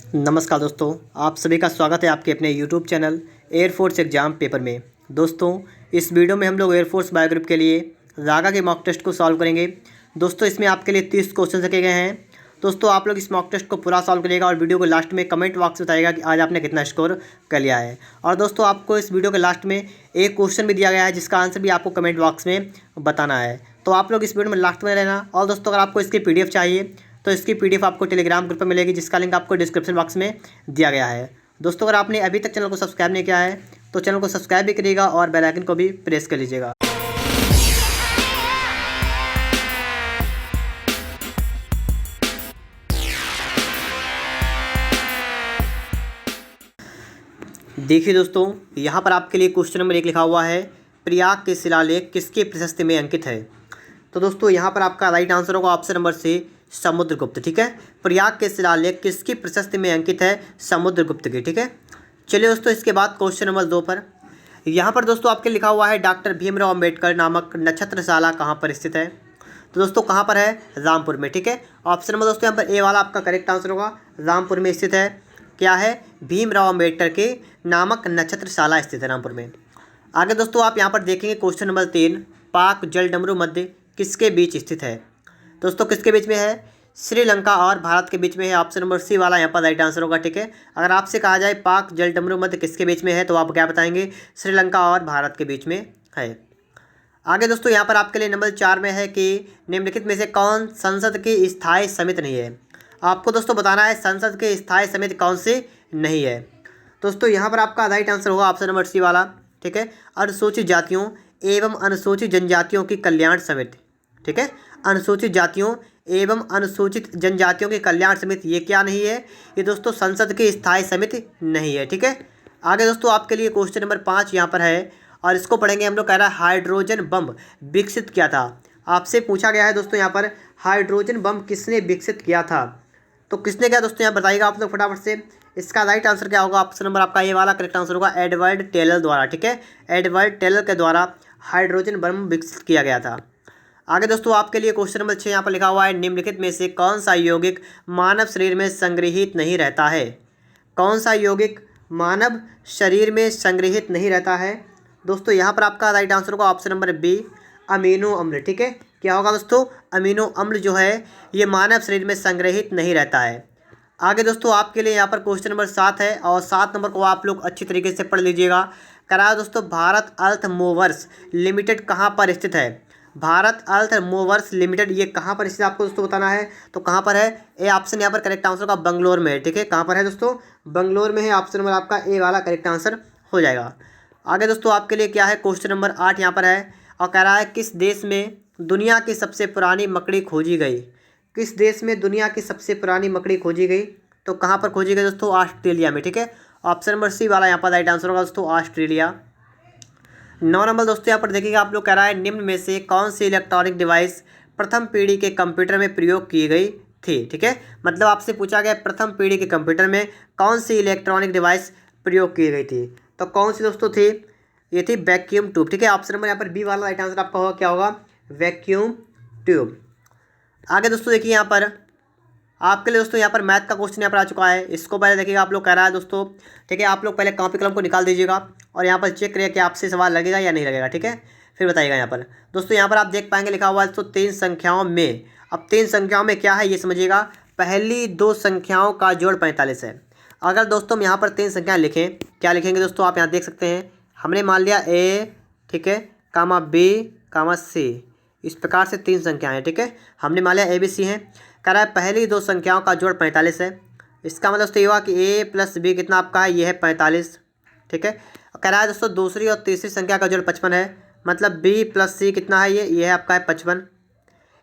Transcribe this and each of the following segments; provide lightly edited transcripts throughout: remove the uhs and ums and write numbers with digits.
नमस्कार दोस्तों, आप सभी का स्वागत है आपके अपने YouTube channel air force exam paper में। दोस्तों, इस वीडियो में हम लोग एयरफोर्स बायोग्रुप के लिए रागा के मॉक टेस्ट को सॉल्व करेंगे। दोस्तों, इसमें आपके लिए 30 क्वेश्चन रखे गए हैं। दोस्तों, आप लोग इस मॉक टेस्ट को पूरा सॉल्व करिएगा और वीडियो को लास्ट में कमेंट बॉक्स में बताइएगा कि आज आपने कितना स्कोर कर लिया है। और दोस्तों, आपको इस वीडियो के लास्ट में एक क्वेश्चन भी दिया गया है जिसका आंसर भी आपको कमेंट बॉक्स में बताना है। तो आप लोग इस वीडियो में लास्ट में रहना। और दोस्तों, अगर आपको इसकी PDF चाहिए तो इसकी PDF आपको टेलीग्राम ग्रुप पर मिलेगी, जिसका लिंक आपको डिस्क्रिप्शन बॉक्स में दिया गया है। दोस्तों, अगर आपने अभी तक चैनल को सब्सक्राइब नहीं किया है तो चैनल को सब्सक्राइब भी करिएगा और बेल आइकन को भी प्रेस कर लीजिएगा। देखिए दोस्तों, यहाँ पर आपके लिए क्वेश्चन नंबर 1 लिखा हुआ है, प्रयाग के शिलालेख किसके प्रशस्ति में अंकित है। तो दोस्तों, यहाँ पर आपका राइट आंसर होगा ऑप्शन नंबर C, समुद्रगुप्त। ठीक है, प्रयाग के शिलालेख किसकी प्रशस्ति में अंकित है, समुद्रगुप्त की। ठीक है, चलिए दोस्तों, इसके बाद क्वेश्चन नंबर 2 पर यहाँ पर दोस्तों आपके लिखा हुआ है, डॉक्टर भीमराव अम्बेडकर नामक नक्षत्रशाला कहाँ पर स्थित है। तो दोस्तों, कहाँ पर है, रामपुर में। ठीक है, ऑप्शन नंबर दोस्तों यहाँ पर A वाला आपका करेक्ट आंसर होगा, रामपुर में स्थित है। क्या है, भीमराव अम्बेडकर के नामक नक्षत्रशाला स्थित है रामपुर में। आगे दोस्तों आप यहाँ पर देखेंगे क्वेश्चन नंबर 3, पाक जलडमरू मध्य किसके बीच स्थित है। दोस्तों, किसके बीच में है, श्रीलंका और भारत के बीच में है। ऑप्शन नंबर C वाला यहाँ पर राइट आंसर होगा। ठीक है, अगर आपसे कहा जाए पाक जलडमरू मध्य किसके बीच में है तो आप क्या बताएंगे, श्रीलंका और भारत के बीच में है। आगे दोस्तों यहाँ पर आपके लिए नंबर 4 में है कि निम्नलिखित में से कौन संसद की स्थायी समिति नहीं है। आपको दोस्तों बताना है संसद के स्थायी समिति कौन सी नहीं है। दोस्तों, यहाँ पर आपका राइट आंसर होगा ऑप्शन नंबर C वाला। ठीक है, अनुसूचित जातियों एवं अनुसूचित जनजातियों की कल्याण समिति। ठीक है, अनुसूचित जातियों एवं अनुसूचित जनजातियों की कल्याण समिति ये क्या नहीं है, ये दोस्तों संसद की स्थायी समिति नहीं है। ठीक है, आगे दोस्तों आपके लिए क्वेश्चन नंबर 5 यहाँ पर है और इसको पढ़ेंगे हम लोग। कह रहा है हाइड्रोजन बम विकसित किया था। आपसे पूछा गया है दोस्तों यहाँ पर हाइड्रोजन बम किसने विकसित किया था, तो किसने किया दोस्तों यहाँ बताइएगा आप लोग फटाफट से। इसका राइट आंसर क्या होगा, ऑप्शन नंबर आपका A वाला करेक्ट आंसर होगा, एडवर्ड टेलर द्वारा। ठीक है, एडवर्ड टेलर के द्वारा हाइड्रोजन बम विकसित किया गया था। आगे दोस्तों आपके लिए क्वेश्चन नंबर 6 यहाँ पर लिखा हुआ है, निम्नलिखित में से कौन सा यौगिक मानव शरीर में संग्रहित नहीं रहता है। कौन सा यौगिक मानव शरीर में संग्रहित नहीं रहता है। दोस्तों, यहाँ पर आपका राइट आंसर होगा ऑप्शन नंबर B, अमीनो अम्ल। ठीक है, क्या होगा दोस्तों, अमीनो अम्ल जो है ये मानव शरीर में संग्रहित नहीं रहता है। आगे दोस्तों आपके लिए यहाँ पर क्वेश्चन नंबर 7 है और 7 नंबर को आप लोग अच्छी तरीके से पढ़ लीजिएगा। कराया दोस्तों, भारत अर्थ मूवर्स लिमिटेड कहाँ पर स्थित है। भारत अर्थ मूवर्स लिमिटेड ये कहाँ पर स्थित आपको दोस्तों बताना है, तो कहाँ पर है, ए ऑप्शन यहाँ पर करेक्ट आंसर का बंगलोर में है। ठीक है, कहाँ पर है दोस्तों, बंगलोर में है। ऑप्शन नंबर आपका A वाला करेक्ट आंसर हो जाएगा। आगे दोस्तों आपके लिए क्या है, क्वेश्चन नंबर 8 यहाँ पर है और कह रहा है, किस देश में दुनिया की सबसे पुरानी मकड़ी खोजी गई। किस देश में दुनिया की सबसे पुरानी मकड़ी खोजी गई, तो कहाँ पर खोजी गई दोस्तों, ऑस्ट्रेलिया में। ठीक है, ऑप्शन नंबर C वाला यहाँ पर राइट आंसर होगा दोस्तों, ऑस्ट्रेलिया। 9 नंबर दोस्तों यहाँ पर देखिएगा आप लोग, कह रहा है निम्न में से कौन सी इलेक्ट्रॉनिक डिवाइस प्रथम पीढ़ी के कंप्यूटर में प्रयोग की गई थी। ठीक है, मतलब आपसे पूछा गया प्रथम पीढ़ी के कंप्यूटर में कौन सी इलेक्ट्रॉनिक डिवाइस प्रयोग की गई थी, तो कौन सी दोस्तों थी, ये थी वैक्यूम ट्यूब। ठीक है, ऑप्शन नंबर यहाँ पर B वाला राइट आंसर आपका होगा, क्या होगा, वैक्यूम ट्यूब। आगे दोस्तों देखिए यहाँ पर आपके लिए दोस्तों यहाँ पर मैथ का क्वेश्चन यहाँ पर आ चुका है। इसको पहले देखिएगा आप लोग, कह रहा है दोस्तों। ठीक है, आप लोग पहले कॉपी कलम को निकाल दीजिएगा और यहाँ पर चेक करिए कि आपसे सवाल लगेगा या नहीं लगेगा। ठीक है, फिर बताइएगा यहाँ पर। दोस्तों यहाँ पर आप देख पाएंगे लिखा हुआ है दोस्तों 3 संख्याओं में। अब 3 संख्याओं में क्या है ये समझिएगा, पहली 2 संख्याओं का जोड़ 45 है। अगर दोस्तों हम यहाँ पर 3 संख्याएँ लिखें, क्या लिखेंगे दोस्तों, आप यहाँ देख सकते हैं। हमने मान लिया A, ठीक है, कामा B, कामा C, इस प्रकार से 3 संख्याएँ हैं। ठीक है, हमने मान लिया ABC हैं। कह रहा है पहली 2 संख्याओं का जोड़ 45 है। इसका मतलब दोस्तों ये हुआ कि A + B कितना आपका है, ये है 45। ठीक है, कह रहा है दोस्तों दूसरी और तीसरी संख्या का जोड़ 55 है, मतलब B + C कितना है, ये है आपका है 55।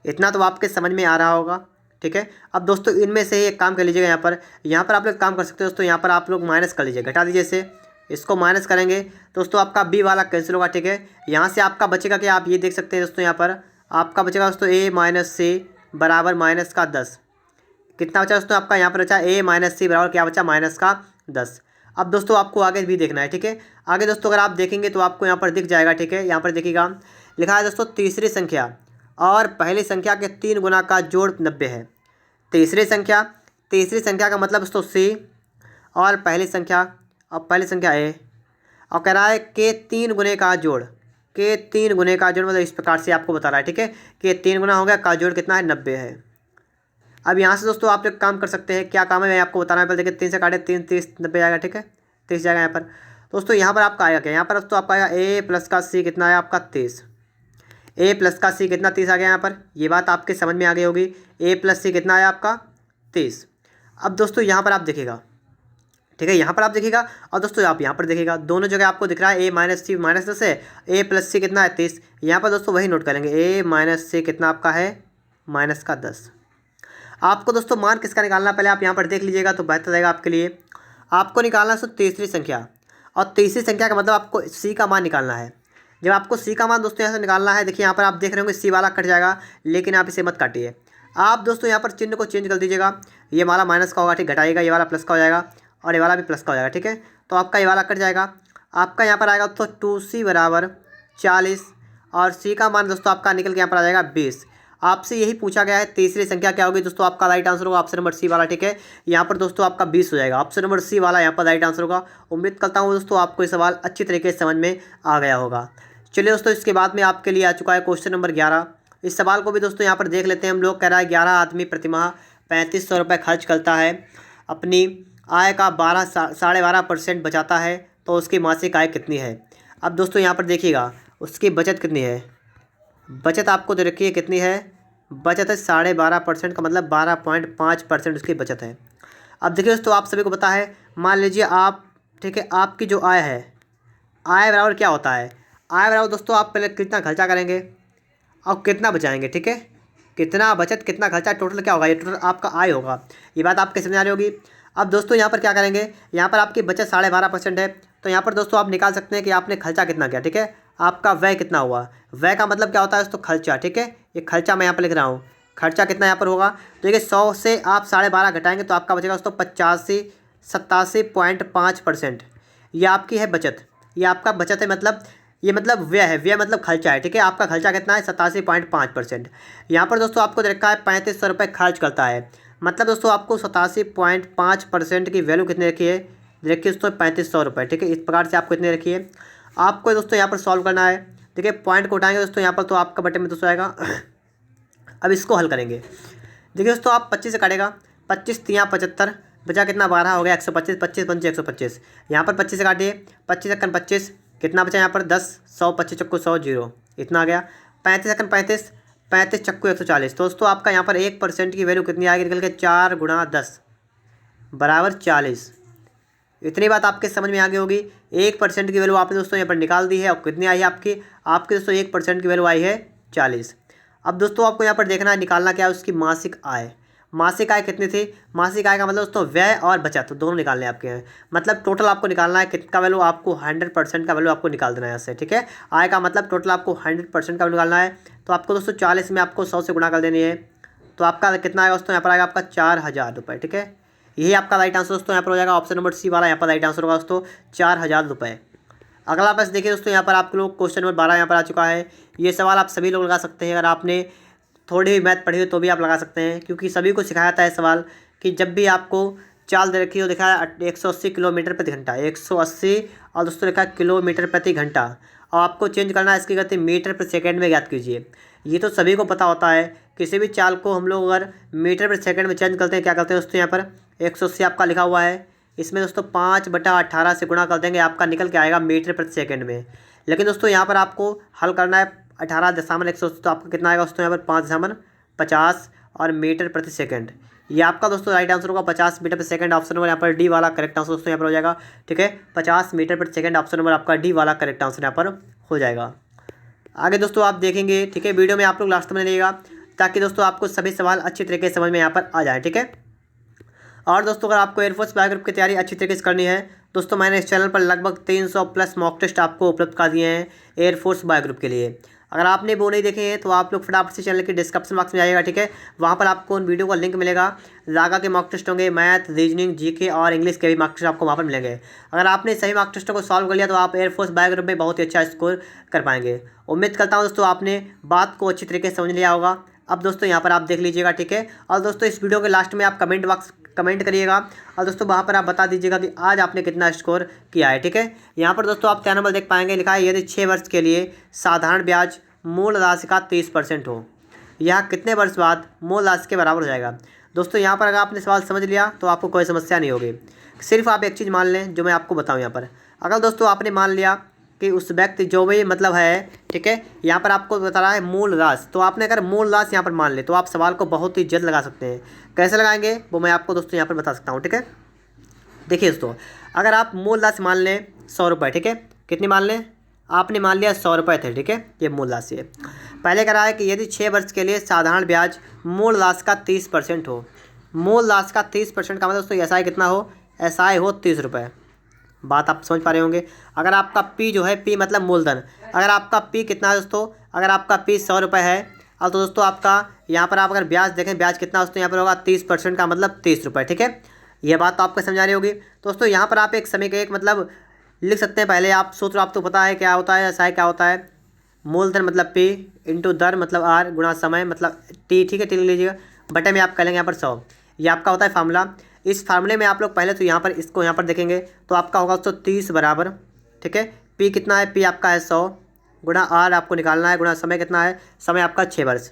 इतना तो आपके समझ में आ रहा होगा। ठीक है, अब दोस्तों इनमें से एक काम कर लीजिएगा। यहाँ पर आप लोग काम कर सकते हो दोस्तों, यहाँ पर आप लोग माइनस कर लीजिए, घटा दीजिए इसे। इसको माइनस करेंगे दोस्तों आपका B वाला कैंसिल होगा। ठीक है, यहाँ से आपका बचेगा कि आप ये देख सकते हैं दोस्तों, यहाँ पर आपका बचेगा दोस्तों A - C बराबर -10। कितना बचा दोस्तों आपका, यहाँ पर बचा A - C बराबर क्या बचा, -10। अब दोस्तों आपको आगे भी देखना है। ठीक है, आगे दोस्तों अगर आप देखेंगे तो आपको यहाँ पर दिख जाएगा। ठीक है, यहाँ पर देखिएगा लिखा है दोस्तों तीसरी संख्या और पहली संख्या के 3 गुना का जोड़ 90 है। तीसरी संख्या का मतलब दोस्तों C और पहली संख्या ए, और कह रहा है के 3 गुने का जोड़, के 3 गुने का जोड़ मतलब इस प्रकार से आपको बता रहा है, ठीक है। के 3 गुना हो गया, का जोड़ कितना है 90 है। अब यहाँ से दोस्तों आप एक काम कर सकते हैं, क्या काम है मैं आपको बताना है। पहले देखिए 3 से काटे 3, 30, 90 आएगा, ठीक है, 30 जाएगा यहाँ पर। दोस्तों यहाँ पर आपका आएगा क्या, यहाँ पर दोस्तों आपका आएगा ए प्लस का सी कितना है आपका 30, ए प्लस का सी कितना 30 आ गया यहाँ पर। ये बात आपके समझ में आ गई होगी, ए प्लस सी कितना है आपका 30। अब दोस्तों यहाँ पर आप देखिएगा, ठीक है, यहाँ पर आप देखिएगा, और दोस्तों आप यहाँ पर देखिएगा, दोनों जगह आपको दिख रहा है ए माइनस सी माइनस 10 है, ए प्लस सी कितना है 30। यहाँ पर दोस्तों वही नोट करेंगे, ए माइनस सी कितना आपका है माइनस का 10। आपको दोस्तों मान किसका निकालना पहले आप यहाँ पर देख लीजिएगा तो बेहतर रहेगा आपके लिए। आपको निकालना है तीसरी संख्या, और तीसरी संख्या का मतलब आपको सी का मान निकालना है। जब आपको सी का मान दोस्तों यहाँ से निकालना है, देखिए यहाँ पर आप देख रहे होंगे सी वाला कट जाएगा, लेकिन आप इसे मत काटिए। आप दोस्तों यहाँ पर चिन्ह को चेंज कर दीजिएगा, ये वाला माइनस का होगा, ठीक, घटाइएगा, ये वाला प्लस का हो जाएगा, और ये वाला भी प्लस का हो जाएगा, ठीक है। तो आपका ये वाला कट जाएगा, आपका यहाँ पर आएगा तो 2c बराबर 40, और सी का मान दोस्तों आपका निकल के यहाँ पर आ जाएगा 20। आपसे यही पूछा गया है तीसरी संख्या क्या होगी दोस्तों, आपका राइट आंसर होगा ऑप्शन नंबर सी वाला, ठीक है। यहाँ पर दोस्तों आपका 20 हो जाएगा, ऑप्शन नंबर सी वाला यहाँ पर राइट आंसर होगा। उम्मीद करता हूँ दोस्तों आपको ये सवाल अच्छी तरीके से समझ में आ गया होगा। चलिए दोस्तों, इसके बाद में आपके लिए आ चुका है क्वेश्चन नंबर 11। इस सवाल को भी दोस्तों यहाँ पर देख लेते हैं हम लोग। कह रहा है 11 आदमी प्रतिमाह 3500 रुपये खर्च करता है, अपनी आय का 12.5% बचाता है, तो उसकी मासिक आय कितनी है। अब दोस्तों यहाँ पर देखिएगा उसकी बचत कितनी है, बचत आपको दे रखी है कितनी है, बचत है 12.5% का मतलब 12.5% उसकी बचत है। अब देखिए दोस्तों आप सभी को पता है, मान लीजिए आप, ठीक है, आपकी जो आय है, आय बराबर क्या होता है, आय बराबर दोस्तों आप पहले कितना खर्चा करेंगे और कितना बचाएंगे, ठीक है, कितना बचत कितना खर्चा, टोटल क्या होगा, ये टोटल आपका आय होगा। ये बात आपके समझ आ रही होगी। अब दोस्तों यहाँ पर क्या करेंगे, यहाँ पर आपकी बचत 12.5% है, तो यहाँ पर दोस्तों आप निकाल सकते हैं कि आपने खर्चा कितना किया, ठीक है, आपका व्यय कितना हुआ। व्यय का मतलब क्या होता है दोस्तों, खर्चा, ठीक है, ये खर्चा मैं यहाँ पर लिख रहा हूँ, खर्चा कितना यहाँ पर होगा। तो देखिए 100 से आप 12.5 घटाएंगे तो आपका बचेगा दोस्तों 87.5%। ये आपकी है बचत, ये आपका बचत है, मतलब ये मतलब व्यय है, व्यय मतलब खर्चा है, ठीक है। आपका खर्चा कितना है 87.5%। यहाँ पर दोस्तों आपको दे रखा है 3500 रुपये खर्च करता है, मतलब दोस्तों आपको 87.5% की वैल्यू कितनी रखी है, देखिए दोस्तों 3500 रुपये, ठीक है। इस प्रकार से आपको कितनी रखी है, आपको दोस्तों यहाँ पर सॉल्व करना है। देखिए पॉइंट को उठाएंगे दोस्तों यहाँ पर, तो आपका बटे में दोस्तों आएगा। अब इसको हल करेंगे, देखिए दोस्तों आप 25 से काटेगा, 25 तियाँ 75, बचा कितना 12 हो गया 125, 25 पंचे 125, यहाँ पर 25 से काटिए, 25 एकन 25 कितना बचा यहाँ पर 10, 100 25 चक्कू 100 0 इतना आ गया, 35 एकन 35, 35 चक्कू 140। दोस्तों आपका यहाँ पर 1% की वैल्यू कितनी आएगी निकल के, 4 गुणा 10 बराबर 40। इतनी बात आपके समझ में आ गई होगी। 1% की वैल्यू आपने दोस्तों यहाँ पर निकाल दी है, और कितनी आई है आपकी दोस्तों 1% की वैल्यू आई है 40। अब दोस्तों आपको यहाँ पर देखना है, निकालना क्या है उसकी मासिक आय। मासिक आय कितनी थी, मासिक आय का मतलब दोस्तों व्यय और बचत दोनों निकालने आपके हैं, मतलब टोटल आपको निकालना है कितना वैल्यू, आपको 100% का वैल्यू आपको निकाल देना है यहाँ से, ठीक है। आय का मतलब टोटल आपको 100% का निकालना है, तो आपको दोस्तों 40 में आपको 100 से गुणा कर देनी है, तो आपका कितना आएगा दोस्तों, यहाँ पर आएगा आपका 4000 रुपये, ठीक है। यही आपका राइट आंसर दोस्तों यहाँ पर हो जाएगा, ऑप्शन नंबर सी वाला यहाँ पर राइट आंसर होगा दोस्तों 4000 रुपये। अगला बस देखिए दोस्तों, यहाँ पर आप लोग क्वेश्चन नंबर 12 यहाँ पर आ चुका है। ये सवाल आप सभी लोग लगा सकते हैं, अगर आपने थोड़ी भी मैथ पढ़ी हो तो भी आप लगा सकते हैं, क्योंकि सभी को सिखाया जाता है सवाल कि जब भी आपको चाल दे रखी हो, देखा है 180 किलोमीटर प्रति घंटा, 180 और दोस्तों लिखा किलोमीटर प्रति घंटा, और आपको चेंज करना है इसकी गति मीटर प्रति सेकंड में ज्ञात कीजिए। ये तो सभी को पता होता है, किसी भी चाल को हम लोग अगर मीटर प्रति सेकंड में चेंज करते हैं क्या करते हैं दोस्तों, यहाँ पर 180 आपका लिखा हुआ है, इसमें दोस्तों 5/18 से गुणा कर देंगे, आपका निकल के आएगा मीटर प्रति सेकंड में। लेकिन दोस्तों यहाँ पर आपको हल करना है 18.180, तो आपका कितना आएगा दोस्तों यहाँ पर 5.50 और मीटर प्रति सेकंड। ये आपका दोस्तों राइट आंसर होगा 50 मीटर प्रति सेकंड, ऑप्शन नंबर यहाँ पर डी वाला करेक्ट आंसर दोस्तों यहाँ पर हो जाएगा, ठीक है। 50 मीटर प्रति सेकंड ऑप्शन नंबर आपका डी वाला करेक्ट आंसर यहाँ पर हो जाएगा। आगे दोस्तों आप देखेंगे, ठीक है, वीडियो में आप लोग लास्ट में रहिएगा, ताकि दोस्तों आपको सभी सवाल अच्छी तरीके से समझ में यहाँ पर आ जाए, ठीक है। और दोस्तों अगर आपको एयरफोर्स बायोग्रुप की तैयारी अच्छी तरीके से करनी है दोस्तों, मैंने इस चैनल पर लगभग 300 प्लस मॉक टेस्ट आपको उपलब्ध कर दिए हैं एयरफोर्स बायोग्रुप के लिए। अगर आपने वो नहीं देखे हैं तो आप लोग फटाफट से चैनल के डिस्क्रिप्शन बॉक्स में जाइएगा, ठीक है, वहाँ पर आपको उन वीडियो का लिंक मिलेगा। जागा के मॉक टेस्ट होंगे, मैथ, रीजनिंग, जीके और इंग्लिश के भी मॉक टेस्ट आपको वहाँ पर मिलेंगे। अगर आपने सही मॉक टेस्टों को सॉल्व कर लिया तो आप एयरफोर्स बायोग्रुप में बहुत ही अच्छा स्कोर कर पाएंगे। उम्मीद करता हूँ दोस्तों आपने बात को अच्छी तरीके से समझ लिया होगा। अब दोस्तों यहाँ पर आप देख लीजिएगा, ठीक है। और दोस्तों इस वीडियो के लास्ट में आप कमेंट बॉक्स कमेंट करिएगा और दोस्तों वहाँ पर आप बता दीजिएगा कि आज आपने कितना स्कोर किया है। ठीक है, यहाँ पर दोस्तों आप 3 नंबर देख पाएंगे, लिखा है यदि 6 वर्ष के लिए साधारण ब्याज मूल राशि का 30% हो, यह कितने वर्ष बाद मूल राशि के बराबर हो जाएगा। दोस्तों यहाँ पर अगर आपने सवाल समझ लिया तो आपको कोई समस्या नहीं होगी। सिर्फ आप एक चीज़ मान लें जो मैं आपको बताऊँ यहाँ पर। अगर दोस्तों आपने मान लिया कि उस व्यक्ति जो भी मतलब है, ठीक है, यहाँ पर आपको बता रहा है मूल राशि, तो आपने अगर मूल राशि यहाँ पर मान ले तो आप सवाल को बहुत ही जल्द लगा सकते हैं। कैसे लगाएंगे वो मैं आपको दोस्तों यहाँ पर बता सकता हूँ। ठीक है, देखिए दोस्तों, अगर आप मूल राशि मान लें 100 रुपये, ठीक है, कितनी मान लें, आपने मान लिया 100 रुपये थे, ठीक है, ये मूल राशि है। पहले कह रहा है कि यदि 6 वर्ष के लिए साधारण ब्याज मूल राशि का 30% हो, मूल राशि का 30% का मतलब दोस्तों एस आई कितना हो, एस आई हो 30 रुपये। बात आप समझ पा रहे होंगे। अगर आपका पी जो है, पी मतलब मूलधन, अगर आपका पी कितना है दोस्तों, अगर आपका पी 100 रुपये है और तो दोस्तों आपका यहाँ पर आप अगर ब्याज देखें, ब्याज कितना दोस्तों यहाँ पर होगा 30% का मतलब 30 रुपये। ठीक है, यह बात तो आपको समझा रही होगी। दोस्तों यहाँ पर आप एक समीकरण मतलब लिख सकते हैं। पहले आप सूत्र आपको पता है क्या होता है, एसआई क्या होता है, मूलधन मतलब पी इंटू दर मतलब आर गुणा समय मतलब टी। ठीक है, टी ले लीजिएगा, बटे में आप कह लेंगे यहाँ पर 100, ये आपका होता है फार्मूला। इस फार्मूले में आप लोग पहले तो यहाँ पर इसको यहाँ पर देखेंगे तो आपका होगा दोस्तों 30 बराबर, ठीक है, पी कितना है, पी आपका है 100 गुणा आर आपको निकालना है गुणा समय कितना है, समय आपका 6 वर्ष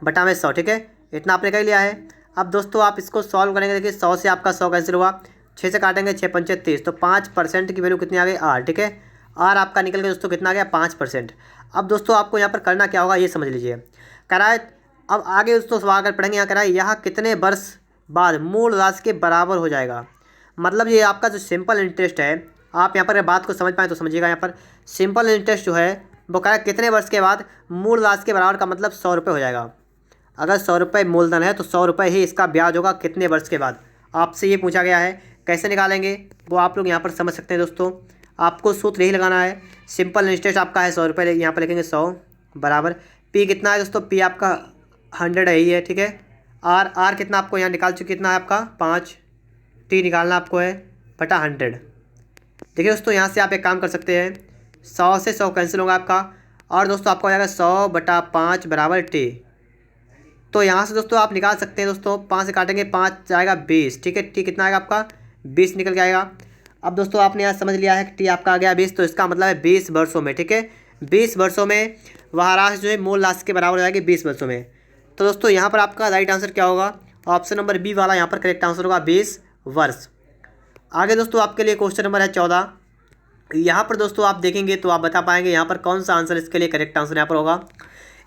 बटा में 100। ठीक है, इतना आपने कर लिया है। अब दोस्तों आप इसको सॉल्व करेंगे, देखिए 100 से आपका 100 कैंसिल हुआ, 6 से काटेंगे 6 पंचे 30, तो 5% की वैल्यू कितनी आ गई, आर। ठीक है, आर आपका निकल के दोस्तों कितना आ गया, 5%। अब दोस्तों आपको यहाँ पर करना क्या होगा ये समझ लीजिए। कराए अब आगे दोस्तों सवाल अगर पढ़ेंगे, यहाँ कराए यह कितने वर्ष बाद मूल राशि के बराबर हो जाएगा। मतलब ये आपका जो सिंपल इंटरेस्ट है, आप यहाँ पर बात को समझ पाएँ तो समझिएगा। यहाँ पर सिंपल इंटरेस्ट जो है वो कह रहा है कितने वर्ष के बाद मूल राशि के बराबर, का मतलब 100 रुपये हो जाएगा। अगर 100 रुपये मूलधन है तो 100 रुपये ही इसका ब्याज होगा कितने वर्ष के बाद, आपसे ये पूछा गया है। कैसे निकालेंगे वो आप लोग यहाँ पर समझ सकते हैं दोस्तों। आपको सूत्र यही लगाना है, सिंपल इंटरेस्ट आपका है 100 रुपये, यहाँ पर लिखेंगे 100 बराबर पी कितना है दोस्तों, पी आपका 100 है ही है। ठीक है, आर कितना आपको यहाँ निकाल चुके, कितना है आपका 5, टी निकालना आपको है बटा 100। देखिए दोस्तों यहाँ से आप एक काम कर सकते हैं, 100 से 100 कैंसिल होगा आपका, और दोस्तों आपका हो जाएगा 100 बटा 5 बराबर टी। तो यहाँ से दोस्तों आप निकाल सकते हैं दोस्तों, 5 से काटेंगे 5 जाएगा 20। ठीक है, टी कितना आएगा आपका 20 निकल के आएगा। अब दोस्तों आपने यहाँ समझ लिया है कि टी आपका आ गया 20, तो इसका मतलब है 20 वर्षों में। ठीक है, 20 वर्षों में वह राशि जो है मूल राशि के बराबर हो जाएगी 20 वर्षों में। तो दोस्तों यहाँ पर आपका राइट आंसर क्या होगा, ऑप्शन नंबर बी वाला यहाँ पर करेक्ट आंसर होगा 20 वर्ष। आगे दोस्तों आपके लिए क्वेश्चन नंबर है 14। यहाँ पर दोस्तों आप देखेंगे तो आप बता पाएंगे यहाँ पर कौन सा आंसर इसके लिए करेक्ट आंसर यहाँ पर होगा।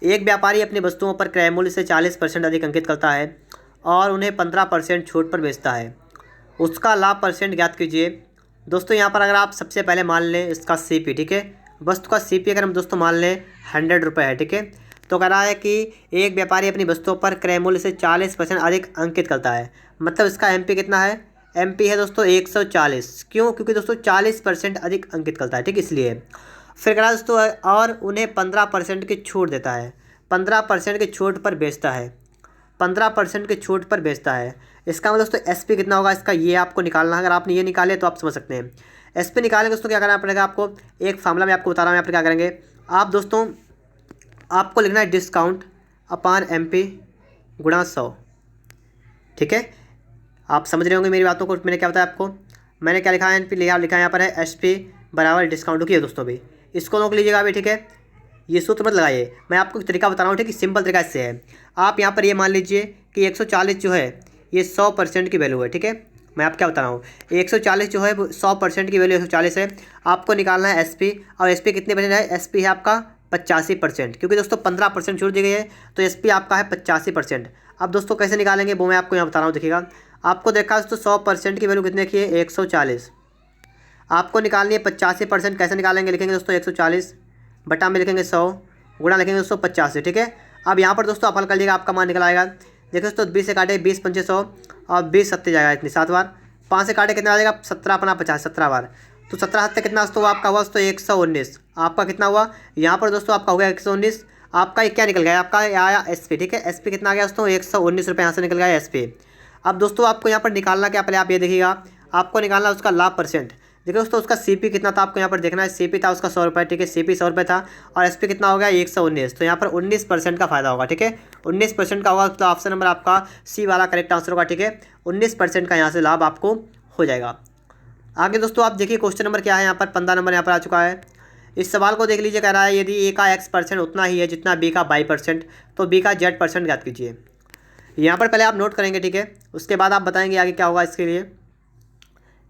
एक व्यापारी अपनी वस्तुओं पर क्रय मूल्य से 40% अधिक अंकित करता है और उन्हें 15% छूट पर बेचता है, उसका लाभ परसेंट ज्ञात कीजिए। दोस्तों यहाँ पर अगर आप सबसे पहले मान लें इसका सीपी, ठीक है, वस्तु का सीपी अगर हम दोस्तों मान लें 100 रुपये है। ठीक है, तो कह रहा है कि एक व्यापारी अपनी वस्तुओं पर क्रय मूल्य से 40% अधिक अंकित करता है, मतलब इसका एमपी कितना है, एमपी है दोस्तों 140। क्यों, क्योंकि दोस्तों 40% अधिक अंकित करता है। ठीक, इसलिए फिर कह रहा है दोस्तों और उन्हें 15% की छूट देता है, 15% की छूट पर बेचता है, 15% की छूट पर बेचता है। इसका मतलब दोस्तों एसपी कितना होगा इसका, ये आपको निकालना है। अगर आपने ये निकाले तो आप समझ सकते हैं। एसपी निकालेंगे दोस्तों क्या करना पड़ेगा आपको, एक फार्मूला मैं आपको बता रहा हूँ यहाँ पर क्या करेंगे आप दोस्तों, आपको लिखना है डिस्काउंट अपान एमपी गुणा 100। ठीक है, आप समझ रहे होंगे मेरी बातों को। मैंने क्या बताया आपको, मैंने क्या लिखा है, एनपी लिखा है यहाँ पर है एसपी बराबर डिस्काउंट किया दोस्तों भी, इसको नोट लीजिएगा अभी। ठीक है, ये सूत्र मत लगाइए, मैं आपको एक तरीका बता रहा हूँ। ठीक है, सिंपल तरीका इससे है, आप यहाँ पर ये मान लीजिए कि 140 जो है ये 100% की वैल्यू है। ठीक है, मैं आप क्या बता रहा हूँ, 140 जो है 100% की वैल्यू 140 है। आपको निकालना है एसपी, और एसपी कितने परसेंट है, एसपी है आपका 85%, क्योंकि दोस्तों 15% छूट दी गई है, तो एसपी आपका है 85%। अब दोस्तों कैसे निकालेंगे वो मैं आपको यहाँ बता रहा हूँ। देखिएगा, आपको देखा दोस्तों 100% की वैल्यू कितने की है, 140, आपको निकालनी है 85%। कैसे निकालेंगे, लिखेंगे दोस्तों 140 बटा में लिखेंगे 100 गुणा लिखेंगे दोस्तों 85। ठीक है, अब यहाँ पर दोस्तों आप हल कर लीजिएगा, आपका मान निकल आएगा। देखिए दोस्तों 20 से काटे 20 पंचे 100 और 20 सत्ते जाएगा इतनी 7 बार, 5 से काटे कितना आ जाएगा 17 अपना 50 17 बार, तो 17 हत्ते कितना दोस्तों आपका हुआ दोस्तों 119। आपका कितना हुआ यहाँ पर दोस्तों, आपका हो गया 119। आपका ये क्या निकल गया, आपका आया एसपी। ठीक है, एसपी कितना आ गया दोस्तों 119 रुपये यहाँ से निकल गया एसपी। अब दोस्तों आपको यहाँ पर निकालना क्या, पहले आप ये देखिएगा, आपको निकालना उसका लाभ परसेंट। देखिए दोस्तों उसका सीपी कितना था आपको यहाँ पर देखना है। सीपी था उसका 100 रुपये, ठीक है, सीपी 100 रुपये था और एसपी कितना हो गया 119। तो यहाँ पर 19% का फायदा होगा, ठीक है, 19% का होगा। तो ऑप्शन नंबर आपका सी वाला करेक्ट आंसर होगा, ठीक है, 19% का यहाँ से लाभ आपको हो जाएगा। आगे दोस्तों आप देखिए क्वेश्चन नंबर क्या है, यहाँ पर 15 नंबर यहाँ पर आ चुका है। इस सवाल को देख लीजिए, कह रहा है यदि ए का x% उतना ही है जितना बी का y%, तो बी का z% ज्ञात कीजिए। यहाँ पर पहले आप नोट करेंगे, ठीक है, उसके बाद आप बताएंगे आगे क्या होगा इसके लिए।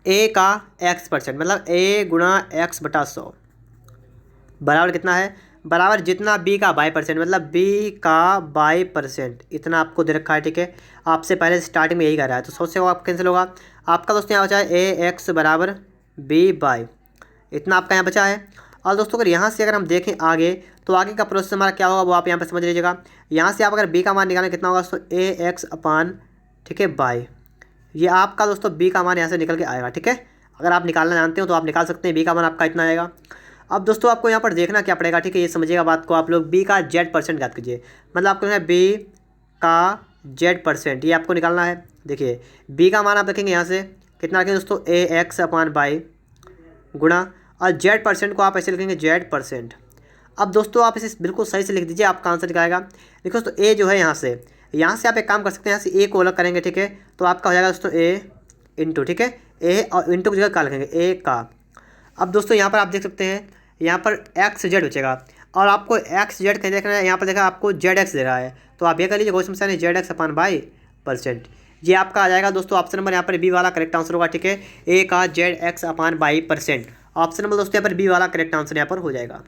ए का x% मतलब a गुणा x/100 बराबर कितना है, बराबर जितना बी का y% मतलब बी का y% इतना आपको दे रखा है, ठीक है, आपसे पहले स्टार्टिंग में यही कर रहा है। तो 100 से आप कैंसिल होगा, आपका दोस्तों यहाँ बचा है ax बराबर b/, इतना आपका यहाँ बचा है। और दोस्तों अगर यहाँ से अगर हम देखें आगे, तो आगे का प्रोसेस हमारा क्या होगा वो आप यहाँ पर समझ लीजिएगा। यहाँ से आप अगर b का मान निकालें कितना होगा दोस्तों ax/, ठीक है, बाई, ये आपका दोस्तों b का मान यहाँ से निकल के आएगा, ठीक है। अगर आप निकालना जानते हो तो आप निकाल सकते हैं, b का मान आपका इतना आएगा। अब दोस्तों आपको यहाँ पर देखना क्या पड़ेगा, ठीक है, ये समझिएगा बात को आप लोग। b का z% ज्ञात कीजिए, मतलब आपको b का z%, ये आपको निकालना है। देखिए b का मान आप रखेंगे यहाँ से कितना रखेंगे दोस्तों ax/y गुणा, और z% को आप ऐसे लिखेंगे z%। अब दोस्तों आप इसे बिल्कुल सही से लिख दीजिए, आपका आंसर निकलेगा। देखो दोस्तों a जो है यहाँ से आप एक काम कर सकते हैं, यहाँ से a को अलग करेंगे, ठीक है, तो आपका हो जाएगा दोस्तों a इंटू, ठीक है, a और इंटू की जगह का लिखेंगे a का। अब दोस्तों यहाँ पर आप देख सकते हैं यहाँ पर XZ बचेगा, और आपको XZ कहीं देखना है, यहाँ पर देखा आपको ZX दे रहा है, तो आप ये कर लीजिए कोई समस्या नहीं, ZX/y%, ये आपका आ जाएगा दोस्तों ऑप्शन नंबर यहाँ पर बी वाला करेक्ट आंसर होगा, ठीक है, a का ZX/y%। ऑप्शन नंबर दोस्तों यहाँ पर बी वाला करेक्ट आंसर यहाँ पर हो जाएगा।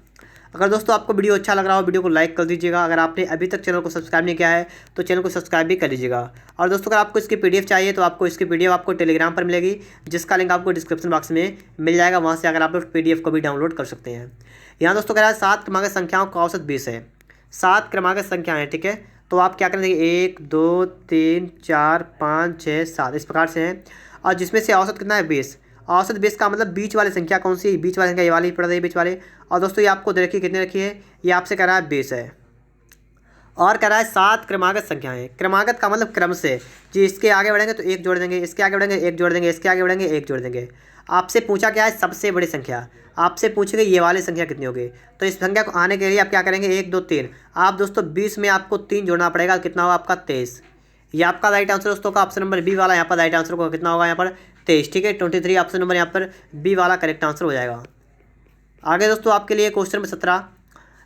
अगर दोस्तों आपको वीडियो अच्छा लग रहा हो, वीडियो को लाइक कर दीजिएगा। अगर आपने अभी तक चैनल को सब्सक्राइब नहीं किया है तो चैनल को सब्सक्राइब भी कर लीजिएगा। और दोस्तों अगर आपको इसकी पीडीएफ चाहिए तो आपको इसकी पीडीएफ आपको टेलीग्राम पर मिलेगी, जिसका लिंक आपको डिस्क्रिप्शन बॉक्स में मिल जाएगा, वहाँ से अगर आप लोग पीडीएफ को भी डाउनलोड कर सकते हैं। यहाँ दोस्तों कह रहा है 7 क्रमांक संख्याओं का औसत 20 है। 7 क्रमांक संख्याएँ, ठीक है, तो आप क्या करेंगे 1 2 3 4 5 6 7 इस प्रकार से हैं, और जिसमें से औसत कितना है 20। औसत 20 का मतलब बीच वाली संख्या कौन सी, बीच वाली संख्या ये वाली पड़ रही है, बीच वाली। और दोस्तों ये आपको दे रखी है, कितनी रखी है, ये आपसे कह रहा है 20 है, और कह रहा है 7 क्रमागत संख्याएं। क्रमागत का मतलब क्रम से, जी इसके आगे बढ़ेंगे तो 1 जोड़ देंगे, इसके आगे बढ़ेंगे 1 जोड़ देंगे, इसके आगे बढ़ेंगे 1 जोड़ देंगे। आपसे पूछा क्या है, सबसे बड़ी संख्या, आपसे पूछेंगे ये वाली संख्या कितनी होगी। तो इस संख्या को आने के लिए आप क्या करेंगे 1 2 3, आप दोस्तों 20 में आपको 3 जोड़ना पड़ेगा, कितना होगा आपका 23। ये आपका राइट आंसर दोस्तों का ऑप्शन नंबर बी वाला यहाँ पर राइट आंसर को कितना होगा यहाँ पर 23, ठीक है, 23 ऑप्शन नंबर यहाँ पर बी वाला करेक्ट आंसर हो जाएगा। आगे दोस्तों आपके लिए क्वेश्चन नंबर 17,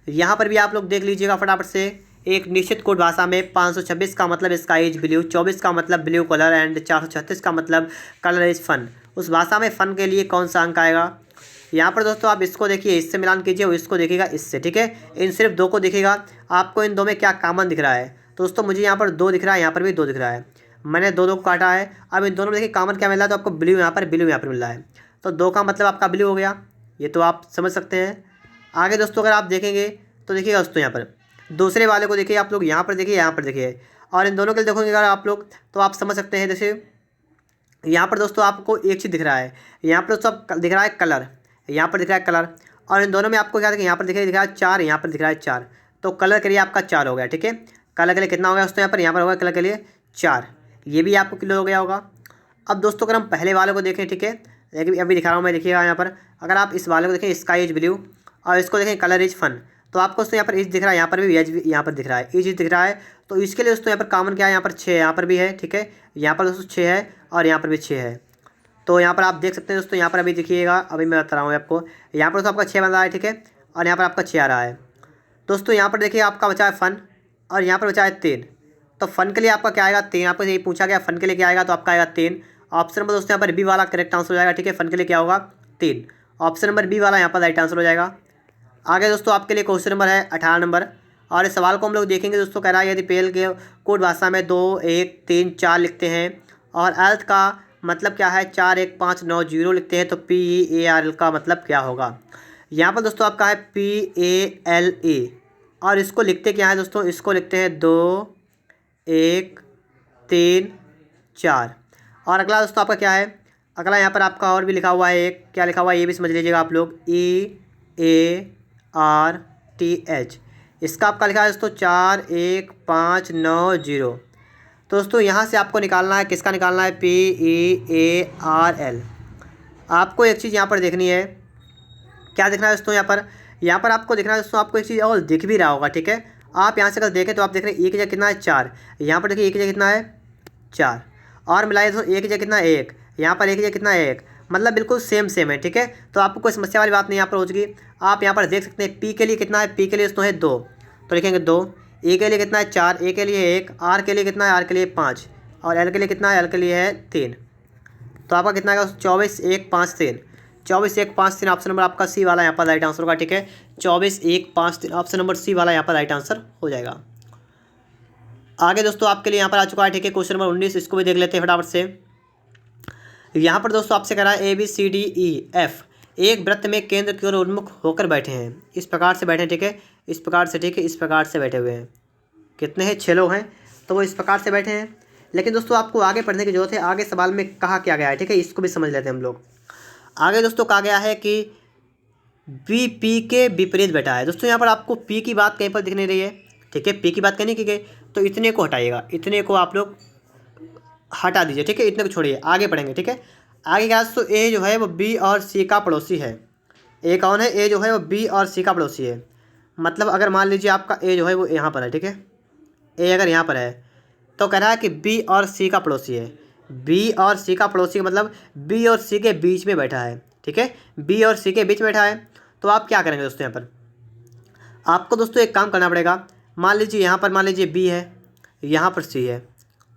यहाँ पर भी आप लोग देख लीजिएगा फटाफट से। एक निश्चित कोड भाषा में 526 का मतलब स्काई इज ब्लू, 24 का मतलब ब्लू कलर एंड 436 का मतलब कलर इज फन। उस भाषा में फन के लिए कौन सा अंक आएगा। यहाँ पर दोस्तों आप इसको देखिए, इससे मिलान कीजिए, और इसको देखिएगा इससे, ठीक है, इन सिर्फ 2 को देखिएगा, आपको इन 2 में क्या कॉमन दिख रहा है। तो दोस्तों मुझे यहाँ पर 2 दिख रहा है, यहाँ पर भी 2 दिख रहा है, मैंने 2 को काटा है। अब इन दोनों में देखिए कॉमन क्या मिल रहा है, तो आपको ब्लू यहाँ पर मिल रहा है, तो 2 का मतलब आपका ब्लू हो गया, ये तो आप समझ सकते हैं। आगे दोस्तों अगर आप देखेंगे तो देखिएगा दोस्तों यहाँ पर दूसरे वाले को देखिए आप लोग, यहाँ पर देखिए, यहाँ पर देखिए, और इन दोनों के लिए देखोगे अगर आप लोग तो आप समझ सकते हैं। जैसे यहाँ पर दोस्तों आपको एक चीज़ दिख रहा है, यहाँ पर दोस्तों दिख रहा है कलर, यहाँ पर दिख रहा है कलर, और इन दोनों में आपको क्या देखिए यहाँ पर दिख रहा है 4, यहाँ पर दिख रहा है 4, तो कलर के लिए आपका 4 हो गया, ठीक है। कलर के लिए कितना हो गया दोस्तों, यहाँ पर होगा कलर के लिए 4, ये भी आपको क्लियर हो गया होगा। अब दोस्तों अगर हम पहले वाले को देखें, ठीक है, लेकिन अभी दिखा रहा हूँ मैं, देखिएगा यहाँ पर अगर आप इस वाले को देखें स्काई इज ब्लू, और इसको देखें कलर इज फन, तो आपको दोस्तों यहाँ पर इज दिख रहा है, यहाँ पर भी एज यहाँ पर दिख रहा है, इज दिख रहा है। तो इसके लिए दोस्तों यहाँ पर कॉमन क्या है, यहाँ पर 6 यहाँ पर भी है, ठीक है, यहाँ पर दोस्तों 6 है और यहाँ पर भी 6 है। तो यहाँ पर आप देख सकते हैं दोस्तों, यहाँ पर अभी देखिएगा, अभी मैं बता रहा हूँ आपको, यहाँ पर दोस्तों आपका 6 बन रहा है, ठीक है, और यहाँ पर आपका 6 आ रहा है। दोस्तों यहाँ पर देखिए आपका बचा है फन, और यहाँ पर बचा है 3, तो फन के लिए आपका क्या आएगा 3, आपको यही पूछा गया फन के लिए क्या आएगा, तो आपका आएगा 3। ऑप्शन नंबर दोस्तों यहाँ पर बी वाला करेक्ट आंसर हो जाएगा, ठीक है, फन के लिए क्या होगा 3, ऑप्शन नंबर बी वाला यहाँ पर राइट आंसर हो जाएगा। आगे दोस्तों आपके लिए क्वेश्चन नंबर है 18 नंबर, और इस सवाल को हम लोग देखेंगे दोस्तों। कह रहा है यदि पेल के कोड भाषा में 2 1 3 4 लिखते हैं और अर्थ का मतलब क्या है 4 1 5 9 0 लिखते हैं, तो PEAL का मतलब क्या होगा। यहाँ पर दोस्तों आपका है PALA, और इसको लिखते क्या है दोस्तों, इसको लिखते हैं 2 1 3 4। और अगला दोस्तों आपका क्या है, अगला यहाँ पर आपका और भी लिखा हुआ है, एक क्या लिखा हुआ है ये भी समझ लीजिएगा आप लोग, EARTH, इसका आपका लिखा है दोस्तों 4 1 5 9 0। तो दोस्तों यहाँ से आपको निकालना है, किसका निकालना है, PEARL। आपको एक चीज़ यहाँ पर देखनी है, क्या देखना है दोस्तों, यहाँ पर आपको देखना है दोस्तों, आपको एक चीज़ और दिख भी रहा होगा, ठीक है। आप यहाँ से अगर देखें तो आप देख रहे हैं एक जगह कितना है 4, यहाँ पर देखिए एक जगह कितना है 4, और मिलाए तो एक जगह कितना है 1, यहाँ पर एक जगह कितना है 1, मतलब बिल्कुल सेम सेम है, ठीक है। तो आपको कोई समस्या वाली बात नहीं यहाँ पर हो चुकी। आप यहाँ पर देख सकते हैं पी के लिए कितना है, पी के लिए दोस्तों है 2, तो लिखेंगे 2, ए के लिए कितना है 4, ए के लिए 1, आर के लिए कितना है, आर के लिए 5, और एल के लिए कितना है, एल के लिए है 3। तो आपका कितना आएगा 24 1 5 3, 24 1 5 3 ऑप्शन नंबर आपका सी वाला यहाँ पर राइट आंसर होगा, ठीक है। 24 1 5 3 ऑप्शन नंबर सी वाला यहाँ पर राइट आंसर हो जाएगा। आगे दोस्तों आपके लिए यहाँ पर आ चुका है, ठीक है, क्वेश्चन नंबर 19, इसको भी देख लेते हैं फटाफट से। यहाँ पर दोस्तों आपसे कह रहा है ABCDEF एक वृत्त में केंद्र की ओर उन्मुख होकर बैठे हैं, इस प्रकार से बैठे हैं, ठीक है, इस प्रकार से, ठीक है, इस प्रकार से बैठे हुए हैं। कितने हैं, 6 लोग हैं, तो वो इस प्रकार से बैठे हैं। लेकिन दोस्तों आपको आगे पढ़ने की जरूरत है, आगे सवाल में कहा क्या गया है, ठीक है, इसको भी समझ लेते हैं हम लोग। आगे दोस्तों कहा गया है कि बी पी के विपरीत बैठा है। दोस्तों यहाँ पर आपको पी की बात कहीं पर दिख नहीं रही है, ठीक है, पी की बात कहीं नहीं की गई, तो इतने को हटाइएगा, इतने को आप लोग हटा दीजिए, ठीक है, इतने को छोड़िए, आगे पढ़ेंगे, ठीक है। आगे क्या है, तो ए जो है वो बी और सी का पड़ोसी है। ए कौन है, ए जो है वो बी और सी का पड़ोसी है। मतलब अगर मान लीजिए आपका ए जो है वो यहाँ पर है, ठीक है, ए अगर यहाँ पर है तो कह रहा है कि बी और सी का पड़ोसी है। बी और सी का पड़ोसी का मतलब बी और सी के बीच में बैठा है, ठीक है, बी और सी के बीच में बैठा है। तो आप क्या करेंगे दोस्तों, यहाँ पर आपको दोस्तों एक काम करना पड़ेगा। मान लीजिए यहाँ पर मान लीजिए बी है, यहाँ पर सी है,